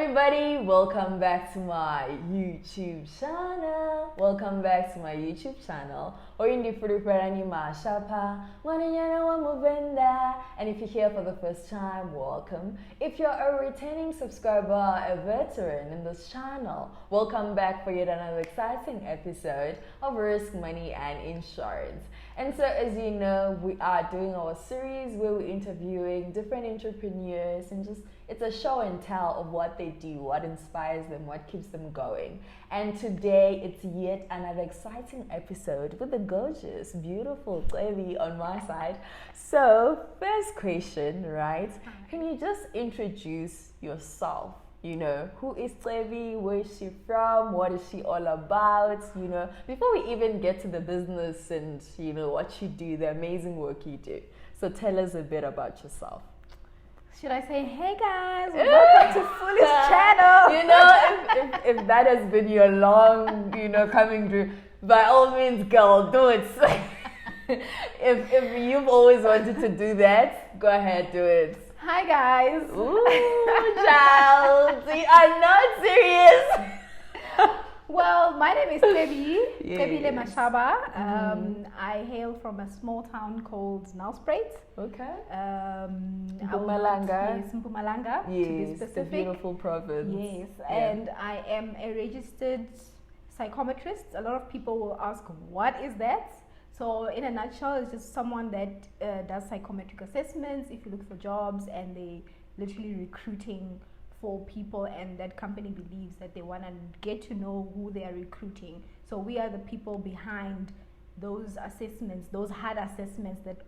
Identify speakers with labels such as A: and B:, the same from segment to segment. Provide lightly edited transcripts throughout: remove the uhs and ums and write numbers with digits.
A: everybody, welcome back to my YouTube channel. Welcome back to my YouTube channel. Entrepreneurship. And if you're here for the first time, welcome. If you're a returning subscriber, a veteran in this channel, welcome back for yet another exciting episode of Risk, Money and Insurance. And so, as you know, we are doing our series where we're interviewing different entrepreneurs and it's a show and tell of what they do, what inspires them, what keeps them going. And today it's yet another exciting episode with the gorgeous, beautiful Debbie on my side. So, first question, right? Can you just introduce yourself? You know, who is Debbie? Where is she from? What is she all about? You know, before we even get to the business and, you know, what you do, the amazing work you do. So tell us a bit about yourself.
B: Should I say, hey guys, welcome to Foolish Channel?
A: You know, if that has been your long, you know, coming through, by all means, girl, do it. if you've always wanted to do that, go ahead, do it.
B: Hi guys.
A: Ooh, child, you are not serious.
B: Well, my name is Debbie,
A: Yes.
B: Debbie Mashaba. I hail from a small town called Nelspruit.
A: Okay.
B: Mpumalanga. Yes, Mpumalanga, to be
A: Yes,
B: specific.
A: the beautiful province.
B: Yes,
A: Yeah.
B: and I am a registered psychometrist. A lot of people will ask, what is that? So in a nutshell, it's just someone that does psychometric assessments if you look for jobs, and they literally recruiting for people, and that company believes that they want to get to know who they are recruiting. So we are the people behind those assessments, those hard assessments that,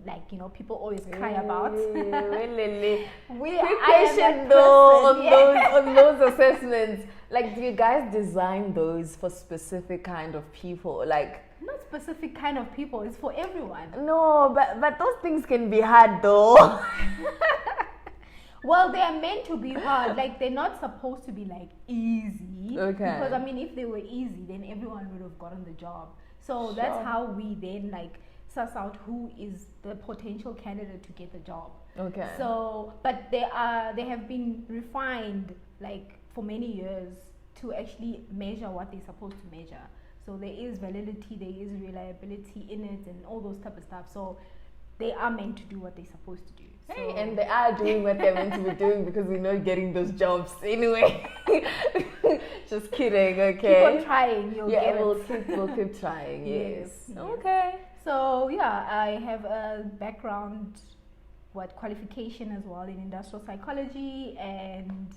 B: like, you know, people always cry about.
A: Quick question though on those assessments. Like, do you guys design those for specific kind of people? Like,
B: not specific kind of people, it's for everyone.
A: no, but those things can be hard though.
B: Well, they are meant to be hard. Like, they're not supposed to be like easy.
A: Okay.
B: Because I mean, if they were easy, then everyone would have gotten the job. So
A: Sure.
B: that's how we then like suss out who is the potential candidate to get the job.
A: Okay.
B: So, but they have been refined like for many years to actually measure what they're supposed to measure. So there is validity, there is reliability in it, and all those type of stuff. So they are meant to do what they're supposed to do.
A: Hey,
B: So,
A: and they are doing what they're meant to be doing because we're not getting those jobs anyway. Just kidding, okay?
B: keep on trying, you'll get
A: we'll
B: it.
A: keep trying. Yes.
B: Yes.
A: Okay.
B: So yeah, I have a background, qualification as well in industrial psychology, and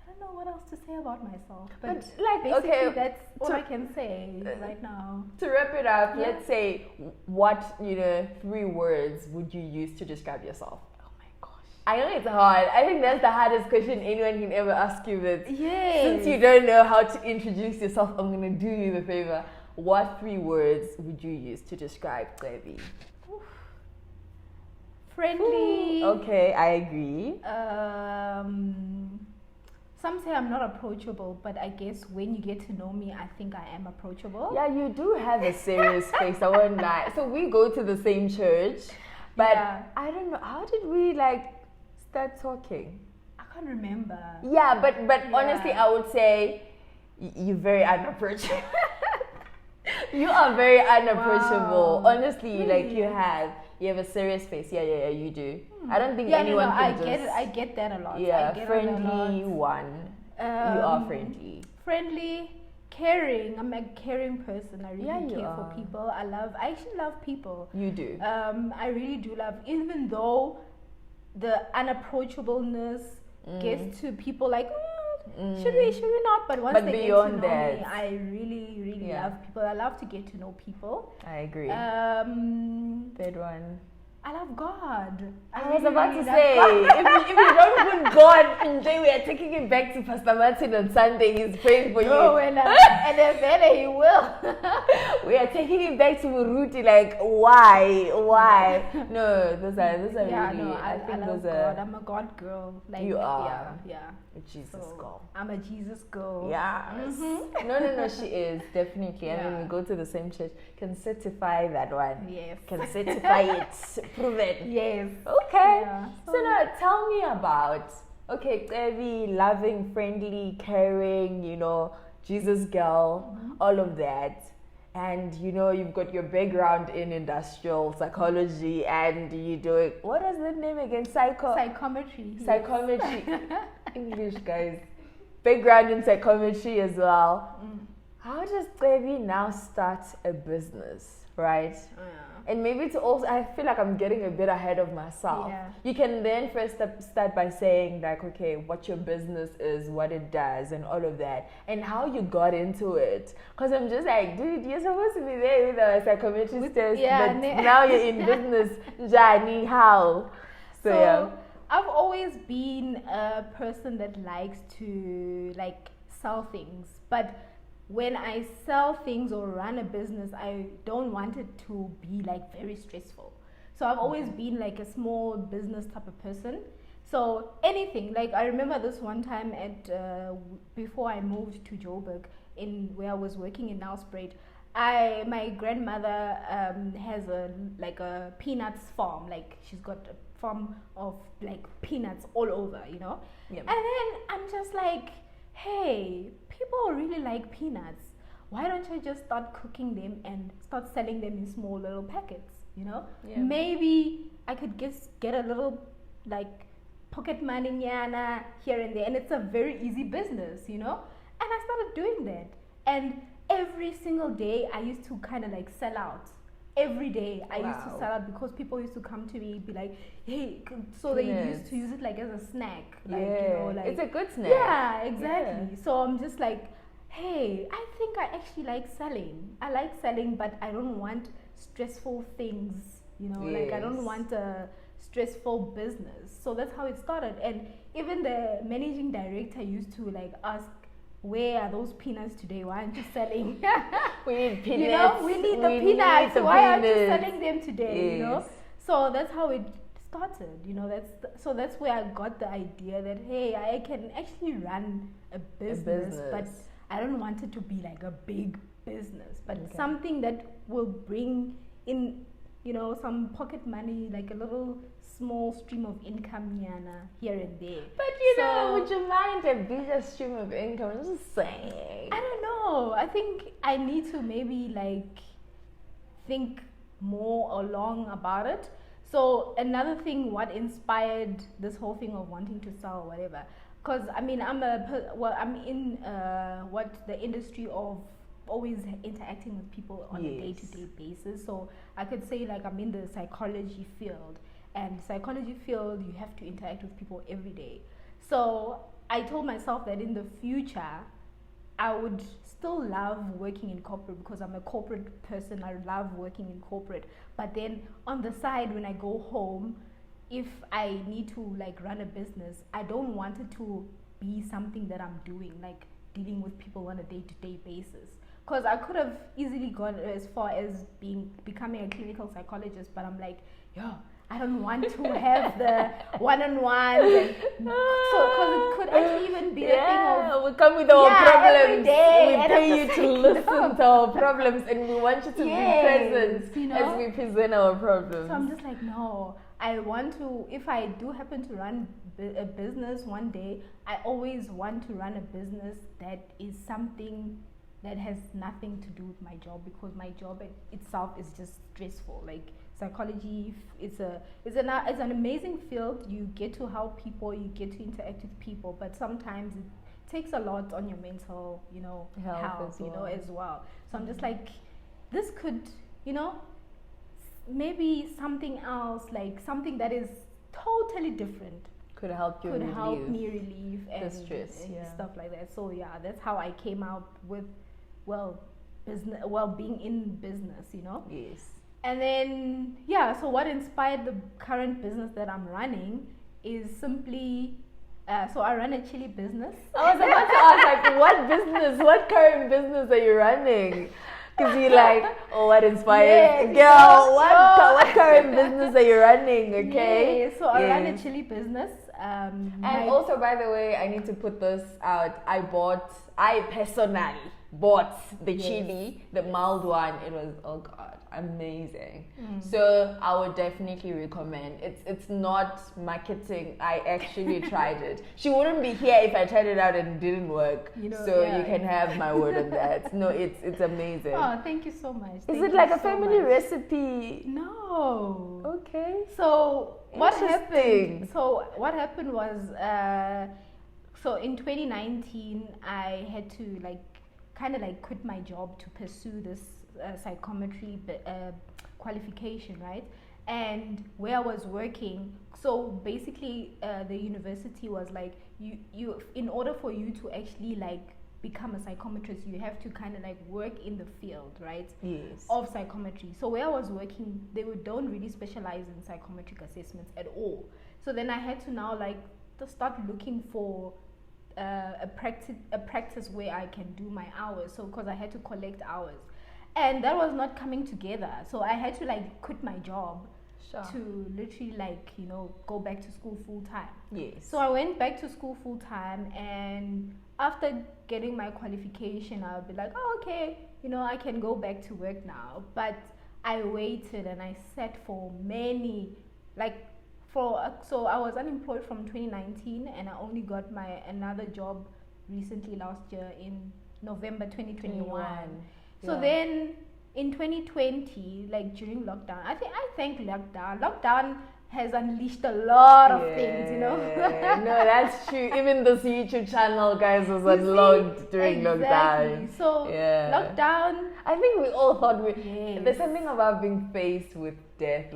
B: I don't know what else to say about myself. But
A: like,
B: basically,
A: okay,
B: that's all
A: to-
B: I can say right now.
A: To wrap it up,
B: Yeah.
A: let's say what, you know, 3 words would you use to describe yourself?
B: Oh my gosh.
A: I know it's hard. I think that's the hardest question anyone can ever ask you. But
B: Yes.
A: since you don't know how to introduce yourself, I'm gonna do you the favor. What 3 words would you use to describe Debbie?
B: Friendly.
A: Okay, I agree.
B: Some say I'm not approachable, but I guess when you get to know me, I think I am approachable.
A: Yeah, you do have a serious face. I won't lie. So we go to the same church, but
B: Yeah.
A: I don't know, how did we like start talking?
B: I can't remember.
A: Yeah, but
B: Yeah.
A: honestly, I would say you're very unapproachable. You are very unapproachable.
B: Wow.
A: Honestly, like
B: Really?
A: you have a serious face. Yeah, you do. I don't think
B: Yeah,
A: anyone
B: I
A: can
B: get
A: just.
B: it. I get that a lot.
A: Yeah,
B: I get
A: friendly
B: it a lot.
A: one. You are friendly.
B: Friendly, caring. I'm a caring person. I really
A: Yeah, you
B: care for
A: are.
B: people. I actually love people.
A: You do.
B: I really do love, even though the unapproachableness gets to people like, should we not? But once
A: But
B: they
A: beyond
B: get to know me,
A: that-
B: I really
A: Yeah.
B: love people. I love to get to know people.
A: I agree.
B: Third
A: Third one.
B: I love God.
A: I was about to
B: really
A: say,
B: love God.
A: if you don't put God in there, we are taking him back to Pastor Martin on Sunday. He's praying for
B: No,
A: you.
B: and then he will.
A: We are taking him back to Muruti. Like, why? No, those are
B: Yeah,
A: really.
B: no, I
A: think
B: love
A: those
B: God.
A: are.
B: I'm a God girl. Like,
A: You are.
B: Yeah.
A: Jesus
B: So,
A: girl.
B: I'm a Jesus girl.
A: Yes.
B: Mhm.
A: No, she is definitely. I mean,
B: Yeah.
A: we go to the same church. Can certify that one.
B: Yes.
A: Can certify it. Prove it.
B: Yes.
A: Okay.
B: Yeah.
A: So now, tell me about Okay, Debbie, loving, friendly, caring, Jesus girl, all of that. And you've got your background in industrial psychology, and you doing, what is that name again?
B: Psychometry.
A: Psychometry. English, guys. Background in psychometry as well. How does Debbie now start a business, right? And maybe to also, I feel like I'm getting a bit ahead of myself.
B: Yeah.
A: You can then first start by saying like, okay, what your business is, what it does, and all of that, and how you got into it. Because I'm just like, dude, you're supposed to be there with a psychometrist test, but now you're in business. Jani, how? So yeah.
B: I've always been a person that likes to sell things, but when I sell things or run a business, I don't want it to be very stressful. So I've always been a small business type of person. So anything, I remember this one time before I moved to Joburg, where I was working in Nelspruit, my grandmother has a peanuts farm. She's got a farm of peanuts all over, Yep. And then I'm just like, hey, people really like peanuts. Why don't you just start cooking them and start selling them in small little packets?
A: Yeah.
B: Maybe I could get a little pocket money here and there, and it's a very easy business, And I started doing that, and every single day I used to kind of sell out. Every day I used to sell out because people used to come to me, be like, hey, so they used to use it as a snack,
A: it's a good snack.
B: Yeah, exactly. Yeah. So I'm just like, hey, I think I actually like selling. I like selling, but I don't want stressful things, I don't want a stressful business. So that's how it started. And even the managing director used to ask, where are those peanuts today? Why aren't you selling?
A: We need peanuts.
B: We need the peanuts. Why aren't you selling them today?
A: Yes.
B: So that's how it started. That's where I got the idea that, hey, I can actually run a business, but I don't want it to be a big business, but something that will bring in, some pocket money, a little small stream of income here and there.
A: But would you mind a bigger stream of income? I'm just saying.
B: I don't know. I think I need to maybe think more along about it. So another thing, what inspired this whole thing of wanting to sell or whatever, because I'm in the industry of always interacting with people on a day-to-day basis. So I could say I'm in the psychology field, and psychology field you have to interact with people every day. So I told myself that in the future I would still love working in corporate because I'm a corporate person. I love working in corporate, but then on the side when I go home, if I need to run a business, I don't want it to be something that I'm doing dealing with people on a day-to-day basis. Because I could have easily gone as far as becoming a clinical psychologist, but I'm I don't want to have the one-on-ones. So, because it could actually even be a thing of...
A: we come with our problems.
B: Every day,
A: we pay you to listen to our problems, and we want you to be present as we present our problems.
B: So I'm just no, I want to, if I do happen to run a business one day, I always want to run a business that is something that has nothing to do with my job, because my job itself is just stressful. Psychology is an amazing field. You get to help people, you get to interact with people, but sometimes it takes a lot on your mental, health as well. So I'm just this could, maybe something else, something that is totally different
A: could help you
B: me relieve
A: the stress
B: and stuff like that. So that's how I came out with being in business,
A: Yes.
B: And then so what inspired the current business that I'm running is simply so I run a chili business.
A: I was about to ask what business, what current business are you running? Because you're what inspires? Girl, what current business are you running? Okay.
B: Yeah, so I run a chili business.
A: And also, by the way, I need to put this out. I personally bought the chili, the mild one. It was, oh God, amazing. So I would definitely recommend. It's not marketing. I actually tried it. She wouldn't be here if I tried it out and it didn't work. You can have my word on that. No, it's amazing.
B: Oh, thank you so much.
A: Is it like a family recipe?
B: No.
A: Okay.
B: So what happened? Was so in 2019 I had to kind of quit my job to pursue this psychometry qualification, right? And where I was working, so basically the university was like, you in order for you to actually become a psychometrist, you have to kind of work in the field, right?
A: Yes.
B: Of psychometry. So where I was working, they don't really specialize in psychometric assessments at all. So then I had to now to start looking for a practice where I can do my hours. So because I had to collect hours, and that was not coming together. So I had to quit my job. Sure. To literally go back to school full time.
A: Yes.
B: So I went back to school full time, and after getting my qualification, I'll be like, oh, okay, I can go back to work now. But I waited and I sat for many, so I was unemployed from 2019, and I only got another job recently last year in November 2021. So then in 2020, during lockdown, I thank lockdown. Lockdown has unleashed a lot of things,
A: No, that's true. Even this YouTube channel, guys, was unlocked during lockdown.
B: So lockdown.
A: I think we all thought there's something about being faced with death,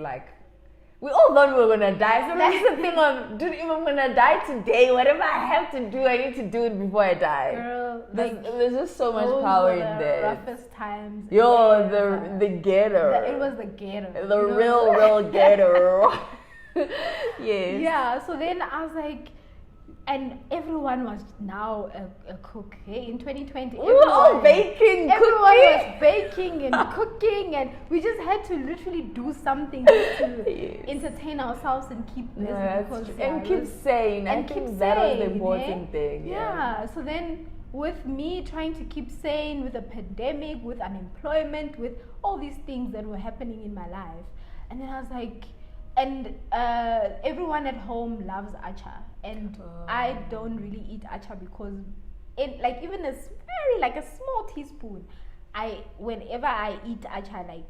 A: we all thought we were gonna die. So that's the thing of, dude, if I'm gonna die today, whatever I have to do, I need to do it before I die.
B: Girl,
A: there's just so much power in there.
B: Roughest times.
A: The ghetto.
B: It was the ghetto.
A: The real ghetto. Yes.
B: Yeah. So then I was like, and everyone was now a cook. Hey, in 2020,
A: we were all baking.
B: Everyone was baking and cooking, and we just had to literally do something to entertain ourselves and keep busy.
A: And keep sane. I think that was the important thing.
B: Yeah. So then, with me trying to keep sane, with the pandemic, with unemployment, with all these things that were happening in my life, and then I was like, and everyone at home loves acha, and I don't really eat acha because even a small teaspoon, whenever I eat acha,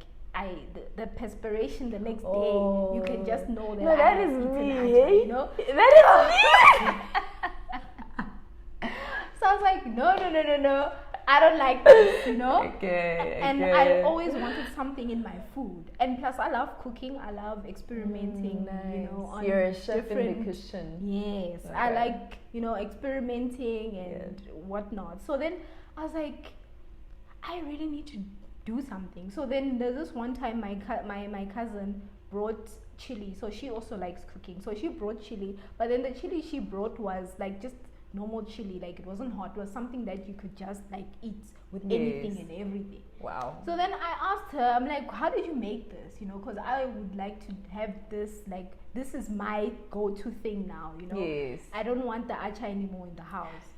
B: the perspiration the next day, you can just know that
A: that is me,
B: acha,
A: that is me.
B: So I was like, no, I don't like this,
A: Okay.
B: And I always wanted something in my food, and plus I love cooking. I love experimenting.
A: Nice.
B: On
A: you're a chef
B: different,
A: in the kitchen.
B: Yes, okay. I like experimenting and whatnot. So then I was like, I really need to do something. So then there's this one time my cousin brought chili. So she also likes cooking. So she brought chili, but then the chili she brought was just normal chili, it wasn't hot. It was something that you could just eat with anything and everything.
A: Wow.
B: So then I asked her, I'm like, how did you make this? Because I would like to have this, this is my go-to thing now,
A: Yes.
B: I don't want the acha anymore in the house,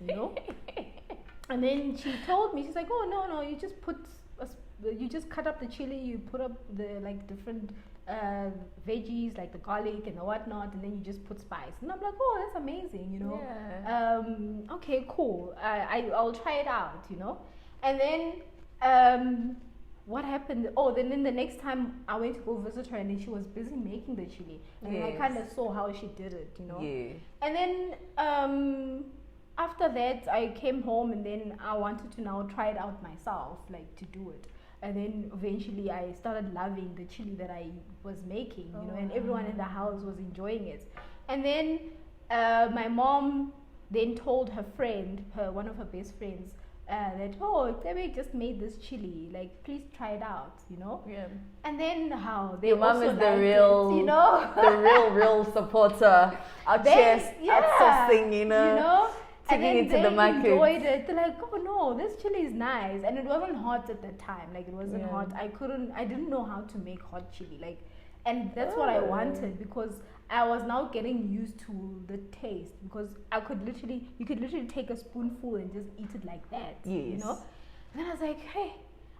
B: And then she told me, she's like, oh no, you just cut up the chili, you put up the different veggies like the garlic and the whatnot, and then you just put spice. And I'm like, oh, that's amazing, Okay, cool. I'll try it out, And then what happened? Oh, then the next time I went to go visit her, and then she was busy making the chili, and I kind of saw how she did it,
A: Yeah.
B: And then after that, I came home, and then I wanted to now try it out myself, to do it. And then eventually I started loving the chili that I was making, and everyone in the house was enjoying it. And then my mom then told her friend, one of her best friends, that, Debbie just made this chili, please try it out,
A: Yeah.
B: And then how they
A: Your mom
B: also
A: is the real,
B: it,
A: the real supporter, outsourcing,
B: and then
A: it to the market.
B: Enjoyed it. They're like, oh no, this chili is nice, and it wasn't hot at the time. It wasn't hot. I didn't know how to make hot chili. And that's what I wanted, because I was now getting used to the taste, because you could literally take a spoonful and just eat it like that.
A: Yes.
B: You know? And then I was like, hey,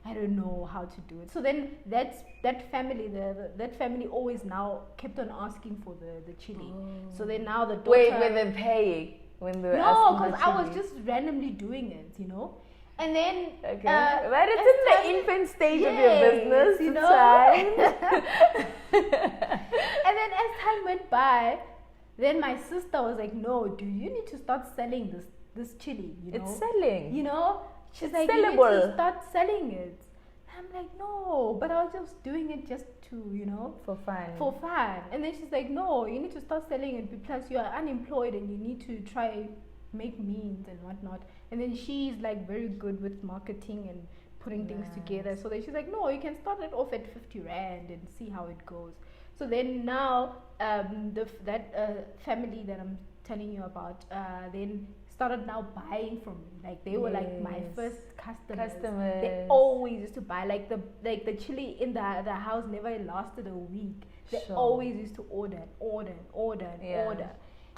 B: I don't know how to do it. So then that family always now kept on asking for the chili. So then now the daughter...
A: Wait, when they pay? When they were
B: No,
A: asking
B: because
A: for
B: I was
A: chili?
B: just randomly doing it, you know? And then...
A: Okay. But it's in the infant stage of your business,
B: you
A: it's
B: know?
A: fine.
B: And then as time went by, then my sister was like, no, do you need to start selling this chili, you know?
A: It's selling.
B: You know? She's
A: It's
B: like, you need
A: sellable.
B: to start selling it. And I'm like, no, but I was just doing it just to, you know,
A: For fun.
B: for fun. And then she's like, no, you need to start selling it because you are unemployed and you need to try make means and whatnot. And then she's like very good with marketing and putting things together. So then she's like, no, you can start it off at 50 Rand and see how it goes. So then now that family that I'm telling you about then started now buying from me. Like they were like my first customers. They always used to buy. Like the chili in the house never lasted a week. They always used to order. And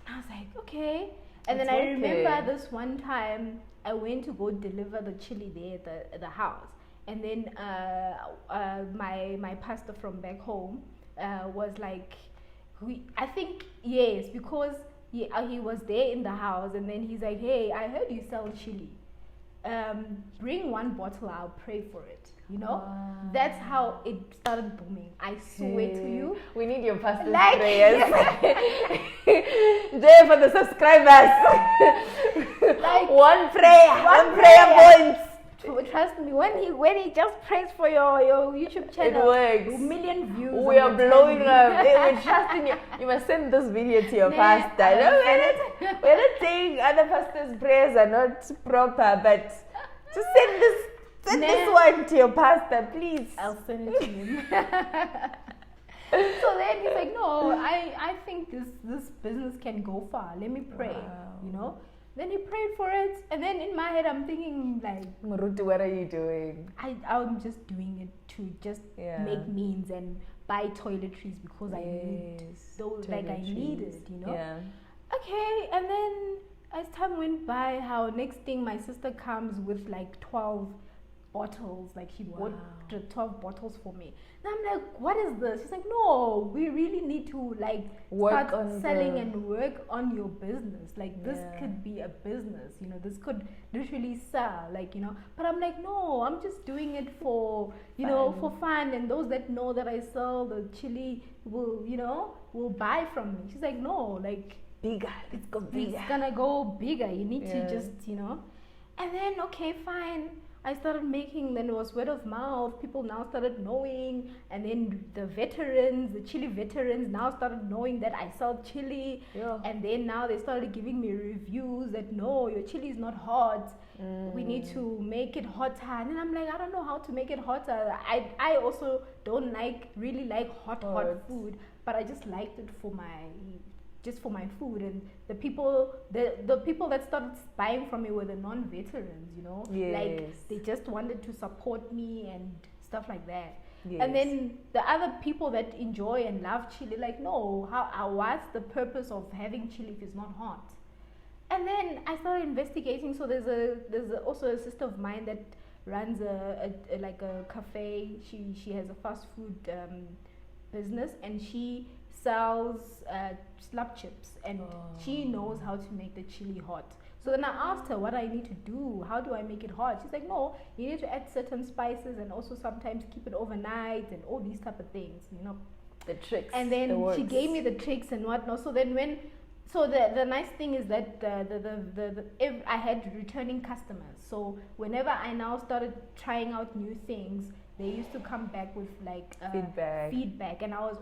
B: I was like, okay. And then I remember this one time I went to go deliver the chili there at the house. And then my pastor from back home was like, because he was there in the house, and then he's like, hey, I heard you sell chili. Bring one bottle, I'll pray for it. You know?
A: Wow.
B: That's how it started booming. I swear to you.
A: We need your pastor's
B: Like,
A: prayers. Jay for the subscribers.
B: Like,
A: one prayer point.
B: Trust me, when he just prays for your YouTube channel,
A: it works.
B: 1 million views.
A: We are blowing up. We're trusting you. You must send this video to your pastor. No, we're not saying other pastors' prayers are not proper, but just send this one to your pastor, please.
B: I'll send it to him. So then he's like, no, I think this business can go far. Let me pray.
A: Wow.
B: You know. Then he prayed for it, and then in my head I'm thinking like,
A: Maruti, what are you doing?
B: I'm just doing it to just make means and buy toiletries because I need those, like I need it, you know.
A: Yeah.
B: Okay, and then as time went by, how next thing my sister comes with like 12 bottles, like she bought 12 bottles for me. And I'm like, what is this? She's like, no, we really need to like start selling and work on your business. Like this could be a business, you know, this could literally sell, like, you know. But I'm like, no, I'm just doing it for, you know, for fun. And those that know that I sell the chili will buy from me. She's like, no, like
A: bigger. Let's go bigger.
B: It's gonna go bigger. You need to just, you know. And then, okay, fine. I started making, then it was word of mouth. People now started knowing, and then the chili veterans now started knowing that I sell chili. Yeah. And then now they started giving me reviews that no, your chili is not hot. We need to make it hotter. And then I'm like, I don't know how to make it hotter. I also don't really like hot food, but I just liked it for my food. And the people that started buying from me were the non-veterans, you know. Like they just wanted to support me and stuff like that. And then the other people that enjoy and love chili, like, no, what's the purpose of having chili if it's not hot? And then I started investigating. So there's also a sister of mine that runs a cafe. She has a fast food business, and she sells slab chips, and she knows how to make the chili hot. So then I asked her what I need to do. How do I make it hot? She's like, no, you need to add certain spices and also sometimes keep it overnight and all these type of things, you know.
A: The tricks.
B: And then she gave me the tricks and whatnot. So then the nice thing is that I had returning customers. So whenever I now started trying out new things, they used to come back with like feedback, and I was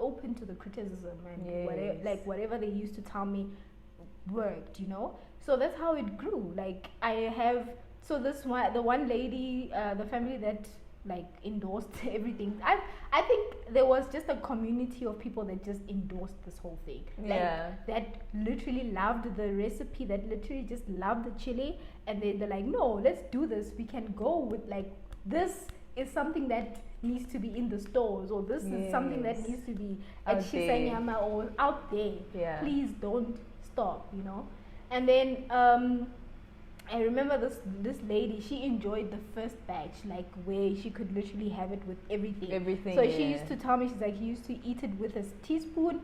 B: open to the criticism and whatever they used to tell me worked, you know. So that's how it grew. Like the one lady, the family that like endorsed everything. I think there was just a community of people that just endorsed this whole thing. That literally loved the recipe, that literally just loved the chili, and they're like, no, let's do this. We can go with like this is something that needs to be in the stores, or this is something that needs to be at
A: Out there.
B: Shisanyama or out there.
A: Yeah.
B: Please don't stop, you know. And then I remember this lady, she enjoyed the first batch, like where she could literally have it with everything.
A: Everything.
B: So she used to tell me, she's like, she used to eat it with a teaspoon,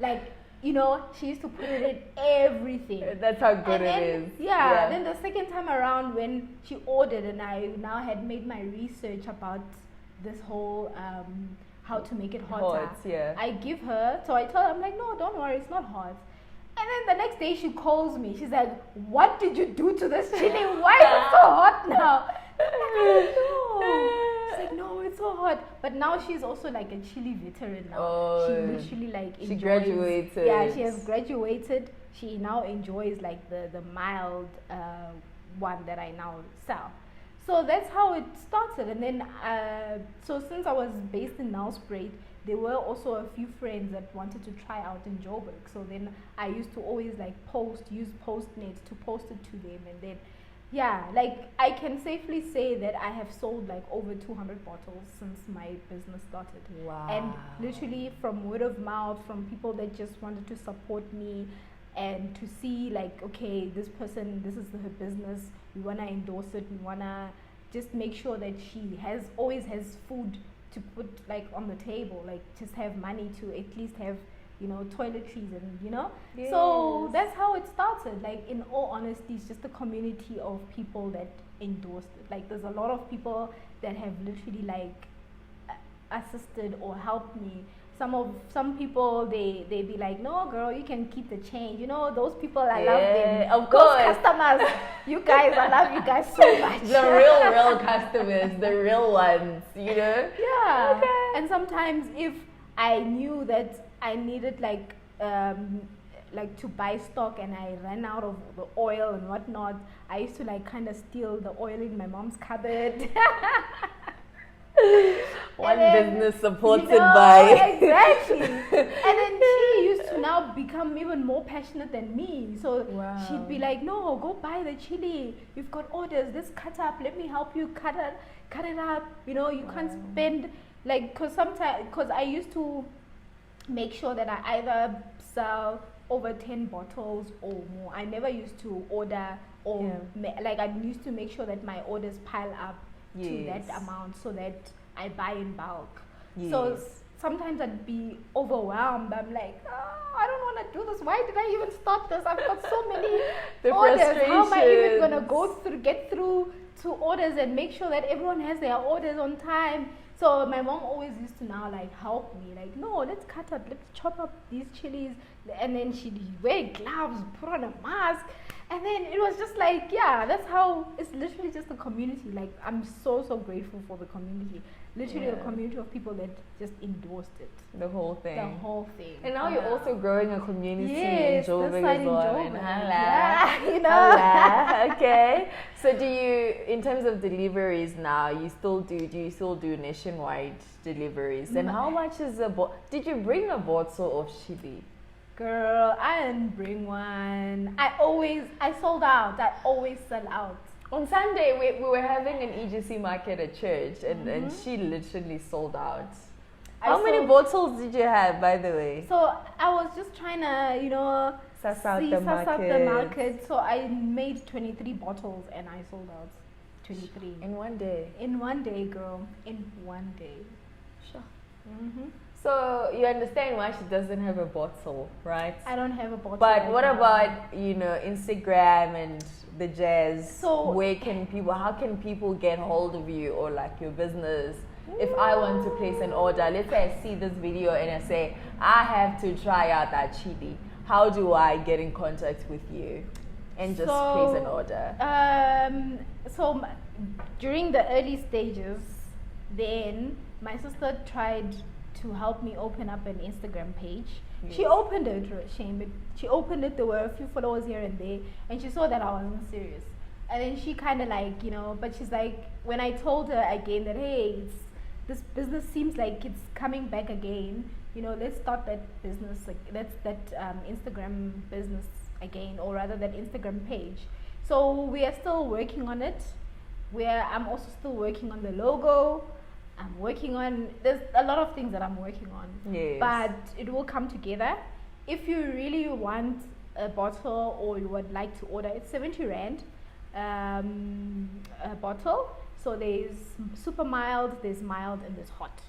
B: like, you know, she used to put it in everything.
A: That's how good
B: And then,
A: it is.
B: Yeah, then the second time around when she ordered, and I now had made my research about this whole how to make it hotter. I give her, so I tell her, I'm like, no, don't worry, it's not hot. And then the next day she calls me. She's like, what did you do to this chili? Why is it so hot now? No. She's like, no, it's so hot. But now she's also like a chili veteran now. She literally like enjoys.
A: She graduated.
B: Yeah, she has graduated. She now enjoys like the mild one that I now sell. So that's how it started. And then, so since I was based in Nelspruit, there were also a few friends that wanted to try out in Joburg. So then I used to always like use Postnet to post it to them. And then, yeah, like I can safely say that I have sold like over 200 bottles since my business started.
A: Wow.
B: And literally from word of mouth, from people that just wanted to support me and to see like, okay, this person, this is her business. We want to endorse it. We want to just make sure that she always has food to put like on the table, like just have money to at least have, you know, toiletries and, you know.
A: Yes.
B: So that's how it started. Like, in all honesty, it's just a community of people that endorsed it. Like, there's a lot of people that have literally like assisted or helped me. Some people they be like, no girl, you can keep the change, you know. Those people, I love them,
A: of course.
B: those customers. You guys, I love you guys so much.
A: The real customers, the real ones, you know.
B: Yeah. Okay. And sometimes if I knew that I needed like to buy stock and I ran out of the oil and whatnot, I used to like kind of steal the oil in my mom's cupboard.
A: One business supported by
B: exactly. And then she used to now become even more passionate than me. So she'd be like, no, go buy the chili, you've got orders, this cut up, let me help you cut it up, you know. You can't spend like, because I used to make sure that I either sell over 10 bottles or more. I never used to order or like I used to make sure that my orders pile up to that amount so that I buy in bulk. So sometimes I'd be overwhelmed. I'm like, I don't want to do this. Why did I even start this? I've got so many orders. How am I even gonna get through to orders and make sure that everyone has their orders on time? So my mom always used to now like help me, like, no, let's chop up these chilies, and then she'd wear gloves, put on a mask, and then it was just like, yeah, that's how it's literally just a community. Like, I'm so grateful for the community. Literally a community of people that just endorsed it.
A: The whole thing.
B: And
A: now you're also growing a community in Joburg as well.
B: You know.
A: Okay. So do you, in terms of deliveries now, do you still do nationwide deliveries? And how much is did you bring a bottle of chili?
B: Girl, I didn't bring one. I sold out. I always sell out.
A: On Sunday, we were having an EGC market at church, and she literally sold out. How many bottles did you have, by the way?
B: So I was just trying to, you know, suss out the market. So I made 23 bottles and I sold out 23.
A: In one day?
B: In one day, girl. In one day.
A: Sure. So you understand why she doesn't have a bottle, right?
B: I don't have a bottle.
A: But what about, you know, Instagram and the jazz? So how can people get hold of you or like your business? If I want to place an order, let's say I see this video and I say, I have to try out that chili. How do I get in contact with you and just place an order?
B: During the early stages, then my sister tried to help me open up an Instagram page. She opened it, she opened it, there were a few followers here and there, and she saw that I wasn't serious. And then she kind of like, you know, but she's like, when I told her again that, hey, this business seems like it's coming back again, you know, let's start that business, like that Instagram business again, or rather that Instagram page. So we are still working on it. I'm also still working on the logo. I'm working on, there's a lot of things that I'm working on.
A: Yes.
B: But it will come together. If you really want a bottle or you would like to order, it's 70 Rand a bottle. So there's super mild, there's mild, and there's hot.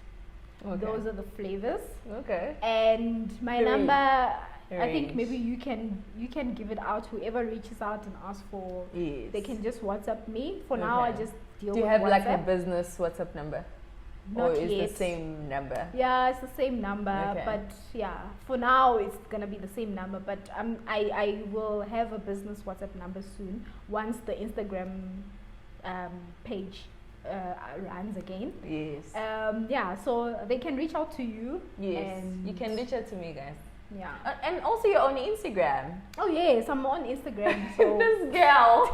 A: Okay.
B: Those are the flavors.
A: Okay.
B: And my number, I think
A: range.
B: maybe you can give it out. Whoever reaches out and asks for,
A: Yes.
B: they can just WhatsApp me. For now, I
A: Okay.
B: just deal
A: Do you
B: with
A: have
B: WhatsApp.
A: like a business WhatsApp number?
B: Not
A: or is
B: yet.
A: the same number?
B: Yeah, it's the same number,
A: Okay.
B: but yeah, for now it's gonna be the same number. But I will have a business WhatsApp number soon once the Instagram page runs again.
A: Yes.
B: Yeah, so they can reach out to you.
A: Yes.
B: And
A: You can reach out to me, guys.
B: yeah.
A: And also you're on Instagram.
B: Oh yes, I'm on Instagram. So
A: This girl.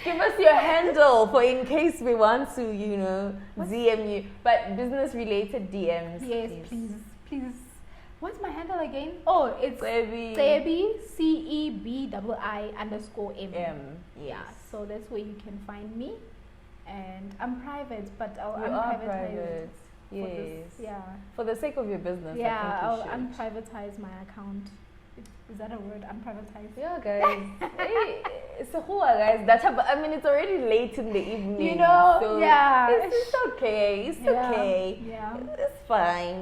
A: Give us your handle for in case we want to, DM you. But business related DMs.
B: yes, please. What's my handle again? Oh, it's
A: Sebi.
B: Cebi, CEBII_M.
A: M.
B: Yeah,
A: Yes.
B: so that's where you can find me. And I'm private, but I'll
A: You are
B: unprivatize
A: private.
B: for
A: Yes.
B: this. Yeah,
A: For the sake of your business,
B: yeah,
A: I think
B: I'll
A: you should.
B: unprivatize my account. Is that a word? Unprivatize?
A: Yeah, guys. Hey, it's a whole guys. It's already late in the evening.
B: You know,
A: so
B: yeah.
A: It's okay. It's
B: Yeah,
A: okay.
B: yeah.
A: It's fine.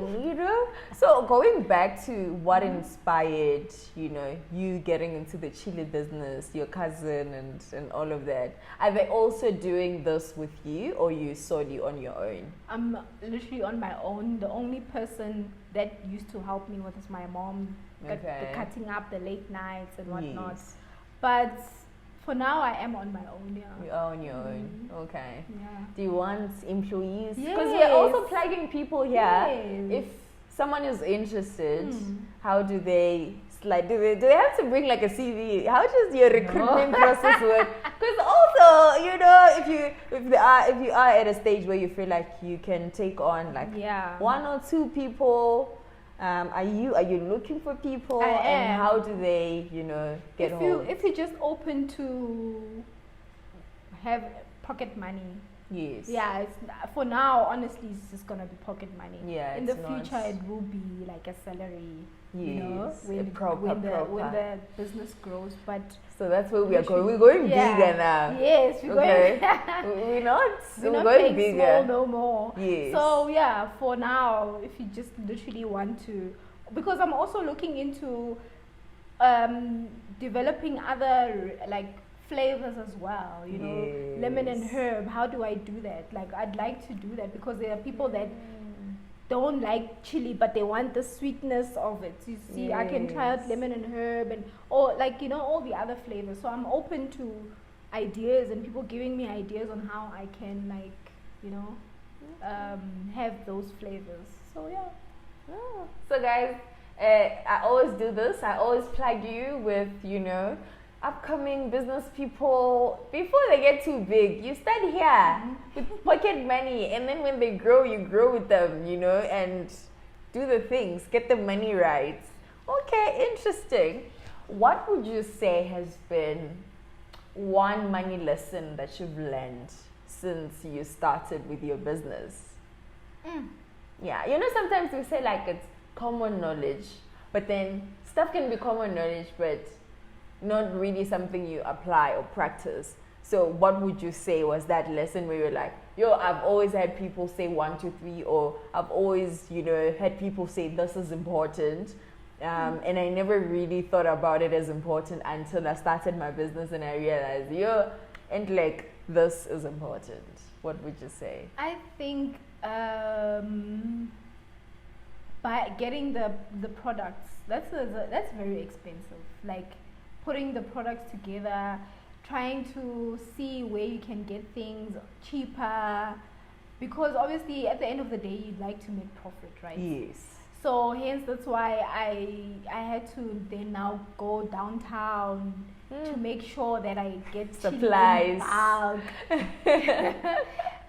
A: So going back to what inspired, you getting into the chili business, your cousin and all of that. Are they also doing this with you, or you solely on your own?
B: I'm literally on my own. The only person that used to help me with is my mom. The cutting up, the late nights and whatnot.
A: Yes.
B: But for now, I am on my own. Yeah.
A: You are on your own. Okay.
B: Yeah.
A: Do you want employees?
B: Yes.
A: Because we're also plugging people here.
B: Yes.
A: If someone is interested, how do they slide? Do they have to bring like a CV? How does your recruitment process work? Because also, if you are at a stage where you feel like you can take on like
B: Yeah.
A: one or two people. Are you looking for people?
B: I
A: And
B: am.
A: how do they, get hold?
B: If you're just open to have pocket money,
A: Yes.
B: yeah, it's, for now, honestly, it's just gonna be pocket money.
A: Yeah,
B: In the
A: it's not-
B: future, it will be like a salary.
A: Yes, a
B: when
A: proper.
B: when the business grows. But
A: So that's where we are going.
B: literally-
A: We're going
B: yeah.
A: bigger now.
B: Yes, we're
A: Okay.
B: going.
A: We're not.
B: We're
A: We're
B: not
A: going
B: playing
A: bigger.
B: small no more.
A: Yes.
B: So yeah, for now, if you just literally want to, because I'm also looking into developing other like flavors as well. Lemon and
A: Yes.
B: herb. How do I do that? Like I'd like to do that because there are people that don't like chili, but they want the sweetness of it. You see, I can try out
A: Yes.
B: lemon and herb and all all the other flavors. So I'm open to ideas and people giving me ideas on how I can have those flavors. So yeah.
A: Oh. So guys, I always do this. I always plug you with, upcoming business people before they get too big. You start here with pocket money, and then when they grow, you grow with them, and do the things, get the money right. Okay, interesting. What would you say has been one money lesson that you've learned since you started with your business? Yeah, sometimes we say like it's common knowledge, but then stuff can be common knowledge, but not really something you apply or practice. So what would you say was that lesson where you're like, I've always had people say 1, 2, 3, or I've always, had people say this is important. And I never really thought about it as important until I started my business and I realized, and like this is important. What would you say?
B: I think by getting the products, that's very expensive. Like putting the products together, trying to see where you can get things cheaper, because obviously at the end of the day you'd like to make profit, right?
A: Yes.
B: So hence that's why I had to then now go downtown to make sure that I get
A: supplies,
B: chili in bulk.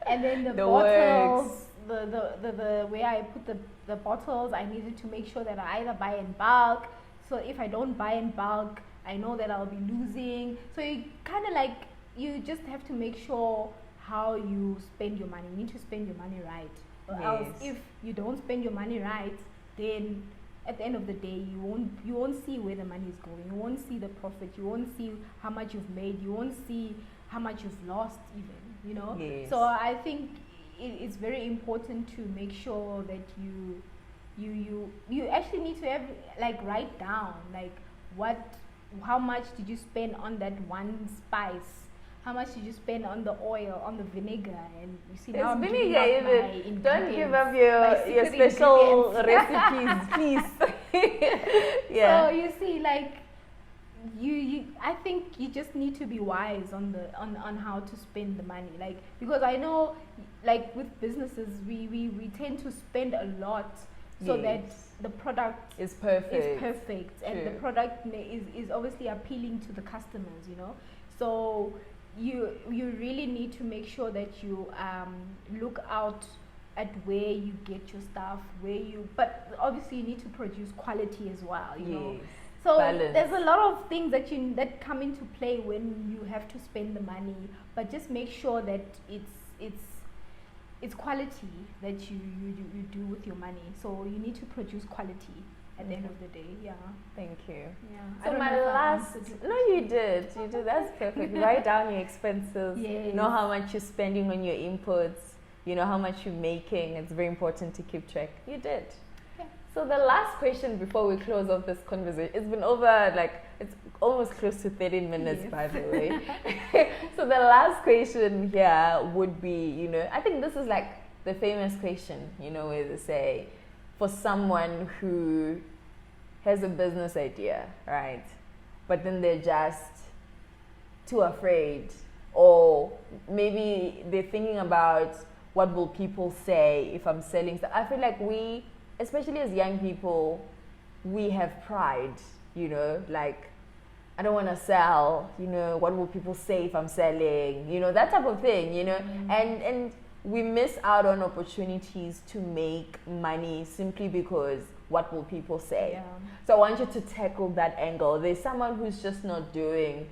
B: And then the bottles, the way I put the bottles, I needed to make sure that I either buy in bulk. So if I don't buy in bulk, I know that I'll be losing. So you kind of like, you just have to make sure how you spend your money. You need to spend your money right. Or else, if you don't spend your money right, then at the end of the day, you won't see where the money is going. You won't see the profit. You won't see how much you've made. You won't see how much you've lost, even. You know.
A: Yes.
B: So I think it's very important to make sure that you actually need to have, like, write down, like, how much did you spend on that one spice. How much did you spend on the oil, on the vinegar? And you see, now I'm giving up my ingredients.
A: Don't give up your special recipes, please. Yeah.
B: So you see, like, I think you just need to be wise on how to spend the money. Like, because I know, like, with businesses, we tend to spend a lot so that the product
A: is perfect.
B: And the product is obviously appealing to the customers, you know. So you really need to make sure that you look out at where you get your stuff, but obviously you need to produce quality as well, you know. So there's a lot of things that come into play when you have to spend the money, but just make sure that it's quality that you do with your money. So you need to produce quality at the end of the day. Yeah.
A: Thank you.
B: Yeah.
A: So my last, no, you did. That's perfect. Write down your expenses.
B: Yes.
A: Know how much you're spending on your inputs. You know how much you're making. It's very important to keep track. You did.
B: Okay.
A: So the last question before we close off this conversation, it's been over, like, it's almost close to 13 minutes, by the way. So the last question here would be, you know, I think this is like the famous question, you know, where they say, for someone who has a business idea, right? But then they're just too afraid, or maybe they're thinking about, what will people say if I'm selling stuff? I feel like we, especially as young people, we have pride, you know, like, I don't want to sell, you know, what will people say if I'm selling, you know, that type of thing, you know. And we miss out on opportunities to make money simply because what will people say?
B: Yeah.
A: So I want you to tackle that angle. There's someone who's just not doing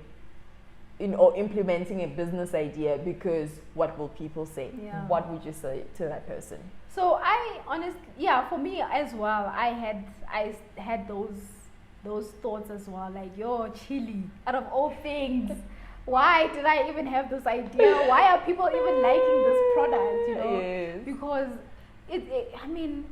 A: or implementing a business idea because what will people say?
B: Yeah.
A: What would you say to that person?
B: So I honestly, for me as well, I had those thoughts as well, like, yo, chili, out of all things, why did I even have this idea? Why are people even liking this product, you know?
A: Yes.
B: Because I mean,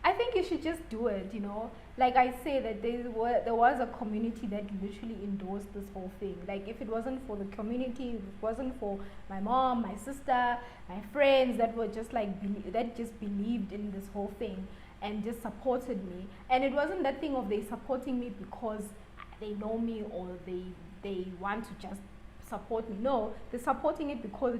B: I think you should just do it, you know. Like I say, that there was a community that literally endorsed this whole thing. Like, if it wasn't for the community, if it wasn't for my mom, my sister, my friends that were just like, that just believed in this whole thing and just supported me. And it wasn't that thing of they supporting me because they know me or they want to just support me. No, they're supporting it because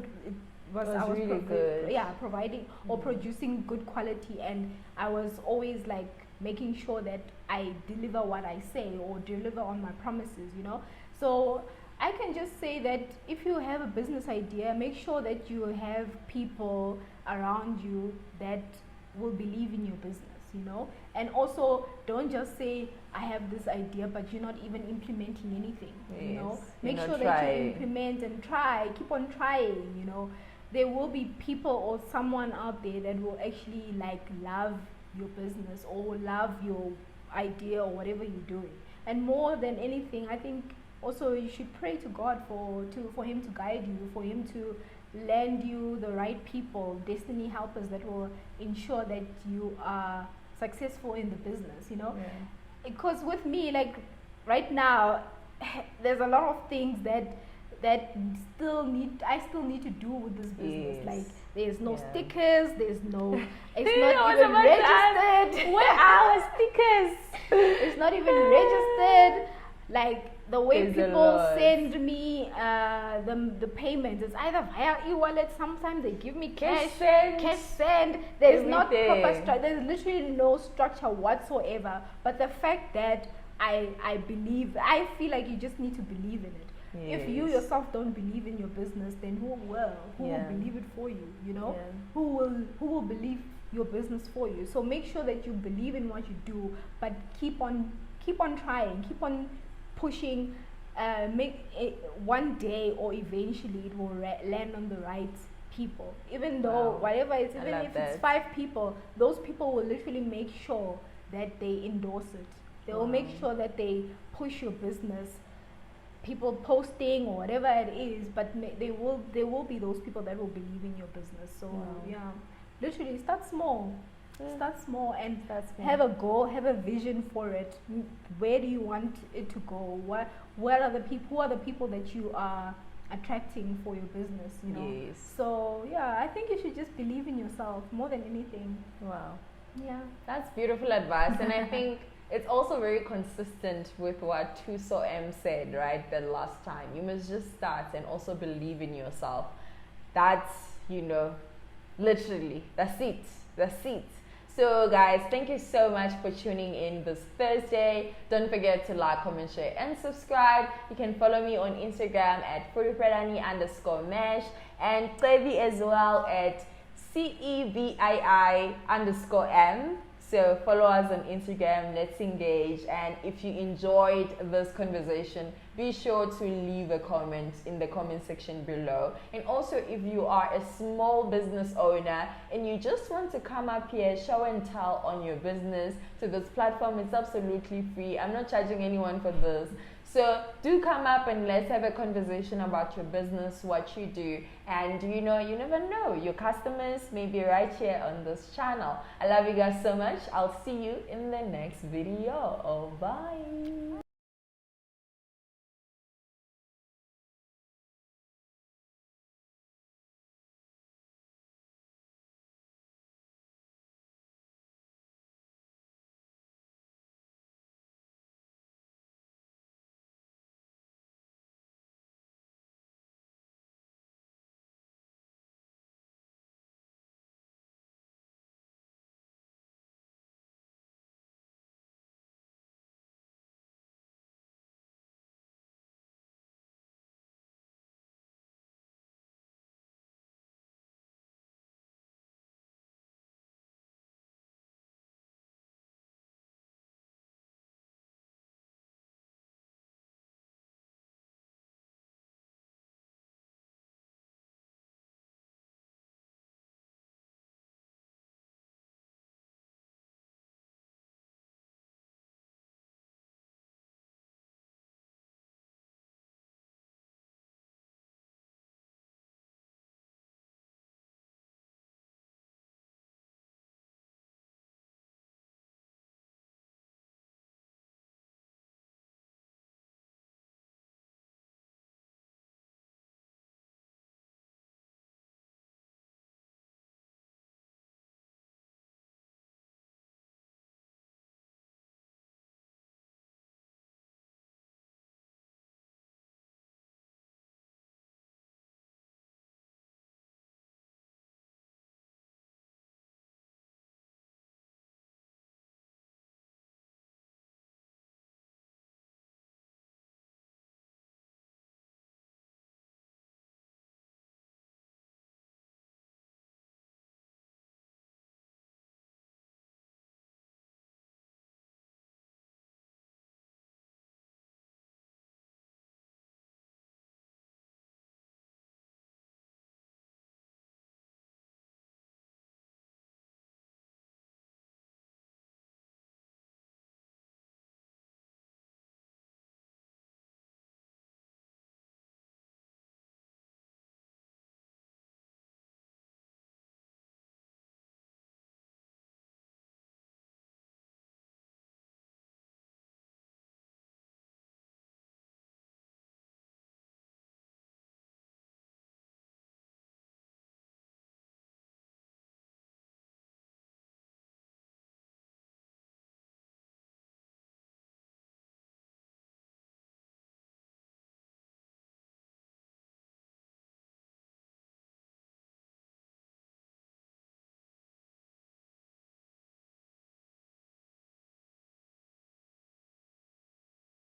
B: I was
A: really good.
B: Providing or producing good quality, and I was always like making sure that I deliver what I say or deliver on my promises, you know. So I can just say that if you have a business idea, make sure that you have people around you that will believe in your business, you know. And also, don't just say, I have this idea, but you're not even implementing anything, you know. Make sure that you implement and try, keep on trying, you know. There will be people or someone out there that will actually like love your business or love your idea or whatever you're doing. And more than anything, I think also you should pray to God for him to guide you, for him to lend you the right people, destiny helpers that will ensure that you are successful in the business, you know. Because with me, like right now, there's a lot of things that I still need to do with this business.
A: Yes.
B: Like, there's no stickers, it's not even registered.
A: Where are our stickers?
B: It's not even registered. Like, the way
A: There's
B: people send me the payments, it's either via e-wallet, sometimes they give me cash send. There's not proper there's literally no structure whatsoever. But the fact that I feel like you just need to believe in it.
A: Yes.
B: If you yourself don't believe in your business, then who will? Who will believe it for you? You know, who will believe your business for you? So make sure that you believe in what you do, but keep on trying, keep on pushing, make it one day or eventually it will land on the right people. Even though whatever it's, even if it's 5 people, those people will literally make sure that they endorse it. They will make sure that they push your business, people posting or whatever it is, but there will be those people that will believe in your business. So yeah, literally start small. Start small and have a goal, have a vision for it. Where do you want it to go? Who are the people that you are attracting for your business, you know?
A: Yes.
B: So yeah, I think you should just believe in yourself more than anything.
A: Wow.
B: Yeah.
A: That's beautiful advice. And I think it's also very consistent with what Tuso M said, right, the last time. You must just start and also believe in yourself. That's, literally, that's it. So guys, thank you so much for tuning in this Thursday. Don't forget to like, comment, share, and subscribe. You can follow me on Instagram at _mash and Clevy as well at CEVII_M. So follow us on Instagram, let's engage, and if you enjoyed this conversation, be sure to leave a comment in the comment section below. And also, if you are a small business owner and you just want to come up here, show and tell on your business to this platform, it's absolutely free. I'm not charging anyone for this. So do come up and let's have a conversation about your business, what you do. And you never know, your customers may be right here on this channel. I love you guys so much. I'll see you in the next video. Oh, bye.